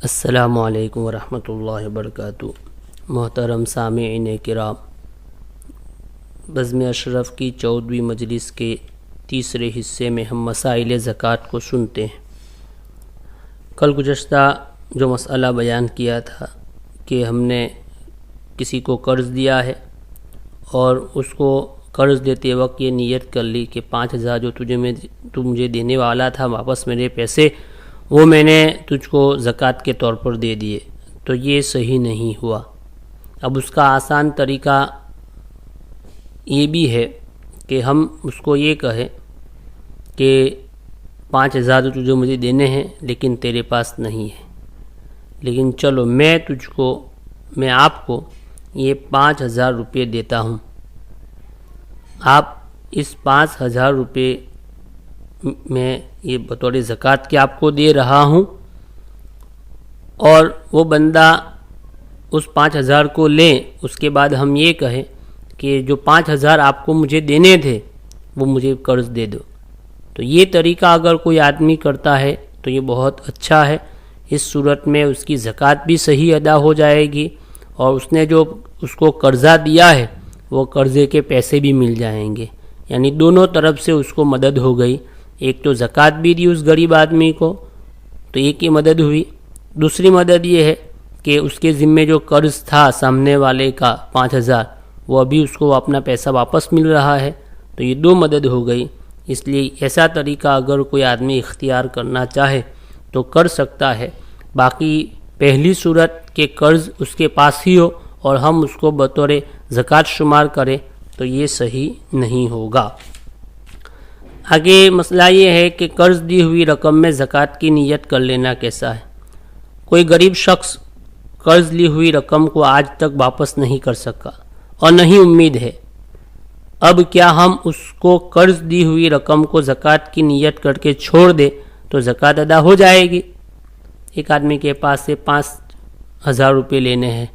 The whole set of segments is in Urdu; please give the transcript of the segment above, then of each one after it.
السلام علیکم ورحمۃ اللہ وبرکاتہ۔ محترم سامعین کرام، بزم اشرف کی 14ویں مجلس کے تیسرے حصے میں ہم مسائل زکوٰۃ کو سنتے ہیں۔ کل گزشتہ جو مسئلہ بیان کیا تھا کہ ہم نے کسی کو قرض دیا ہے اور اس کو قرض دیتے وقت یہ نیت کر لی کہ 5,000 جو تو مجھے دینے والا تھا واپس میرے پیسے وہ میں نے تجھ کو زکوٰۃ کے طور پر دے دیے، تو یہ صحیح نہیں ہوا۔ اب اس کا آسان طریقہ یہ بھی ہے کہ ہم اس کو یہ کہیں کہ 5,000 تو تجھے مجھے دینے ہیں لیکن تیرے پاس نہیں ہے، لیکن چلو میں آپ کو یہ 5,000 روپے دیتا ہوں، آپ اس 5,000 روپے میں یہ بطور زکوٰۃ کے آپ کو دے رہا ہوں، اور وہ بندہ اس 5,000 کو لیں۔ اس کے بعد ہم یہ کہیں کہ جو 5,000 آپ کو مجھے دینے تھے وہ مجھے قرض دے دو۔ تو یہ طریقہ اگر کوئی آدمی کرتا ہے تو یہ بہت اچھا ہے۔ اس صورت میں اس کی زکوٰۃ بھی صحیح ادا ہو جائے گی، اور اس نے جو اس کو قرضہ دیا ہے وہ قرضے کے پیسے بھی مل جائیں گے، یعنی دونوں طرف سے اس کو مدد ہو گئی۔ ایک تو زکوٰۃ بھی دی اس غریب آدمی کو، تو ایک ہی مدد ہوئی۔ دوسری مدد یہ ہے کہ اس کے ذمے جو قرض تھا سامنے والے کا 5,000، وہ ابھی اس کو اپنا پیسہ واپس مل رہا ہے، تو یہ دو مدد ہو گئی۔ اس لیے ایسا طریقہ اگر کوئی آدمی اختیار کرنا چاہے تو کر سکتا ہے۔ باقی پہلی صورت کہ قرض اس کے پاس ہی ہو اور ہم اس کو بطور زکوٰۃ شمار کریں تو یہ صحیح نہیں ہوگا۔ آگے مسئلہ یہ ہے کہ قرض دی ہوئی رقم میں زکوٰۃ کی نیت کر لینا کیسا ہے۔ کوئی غریب شخص قرض لی ہوئی رقم کو آج تک واپس نہیں کر سکا اور نہیں امید ہے، اب کیا ہم اس کو قرض دی ہوئی رقم کو زکوٰۃ کی نیت کر کے چھوڑ دیں تو زکوٰۃ ادا ہو جائے گی؟ ایک آدمی کے پاس سے 5,000 روپے لینے ہیں،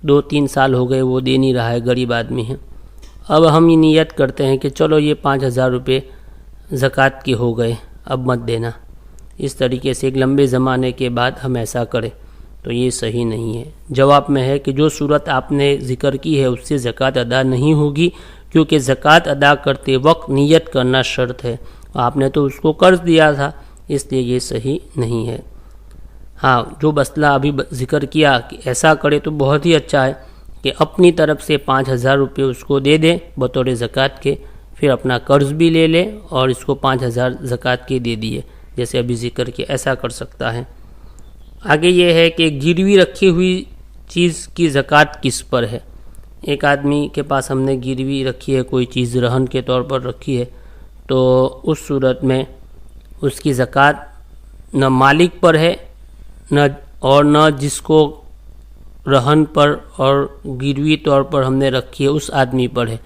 2-3 سال ہو گئے وہ دے نہیں رہا ہے، غریب آدمی ہے۔ اب ہم یہ نیت کرتے ہیں کہ چلو یہ 5,000 روپے زکوٰۃ کے ہو گئے، اب مت دینا۔ اس طریقے سے ایک لمبے زمانے کے بعد ہم ایسا کریں تو یہ صحیح نہیں ہے۔ جواب میں ہے کہ جو صورت آپ نے ذکر کی ہے اس سے زکوٰۃ ادا نہیں ہوگی، کیونکہ زکوٰۃ ادا کرتے وقت نیت کرنا شرط ہے، آپ نے تو اس کو قرض دیا تھا، اس لیے یہ صحیح نہیں ہے۔ ہاں، جو مسئلہ ابھی ذکر کیا کہ ایسا کرے تو بہت ہی اچھا ہے کہ اپنی طرف سے 5,000 روپے اس کو دے دیں بطور زکوٰۃ کے، پھر اپنا قرض بھی لے لے اور اس کو 5,000 زکوٰۃ کے دے دیے، جیسے ابھی ذکر کیا، ایسا کر سکتا ہے۔ آگے یہ ہے کہ گروی رکھی ہوئی چیز کی زکوٰۃ کس پر ہے۔ ایک آدمی کے پاس ہم نے گروی رکھی ہے، کوئی چیز رہن کے طور پر رکھی ہے، تو اس صورت میں اس کی زکوٰۃ نہ مالک پر ہے نہ جس کو رہن پر اور گروی طور پر ہم نے رکھی ہے اس آدمی پر ہے،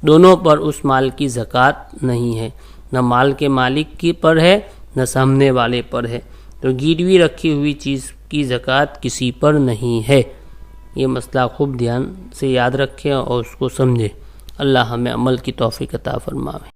دونوں پر اس مال کی زکوٰۃ نہیں ہے، نہ مال کے مالک کی پر ہے نہ سامنے والے پر ہے، تو گروی رکھی ہوئی چیز کی زکوٰۃ کسی پر نہیں ہے۔ یہ مسئلہ خوب دھیان سے یاد رکھیں اور اس کو سمجھیں۔ اللہ ہمیں عمل کی توفیق عطا فرمائے۔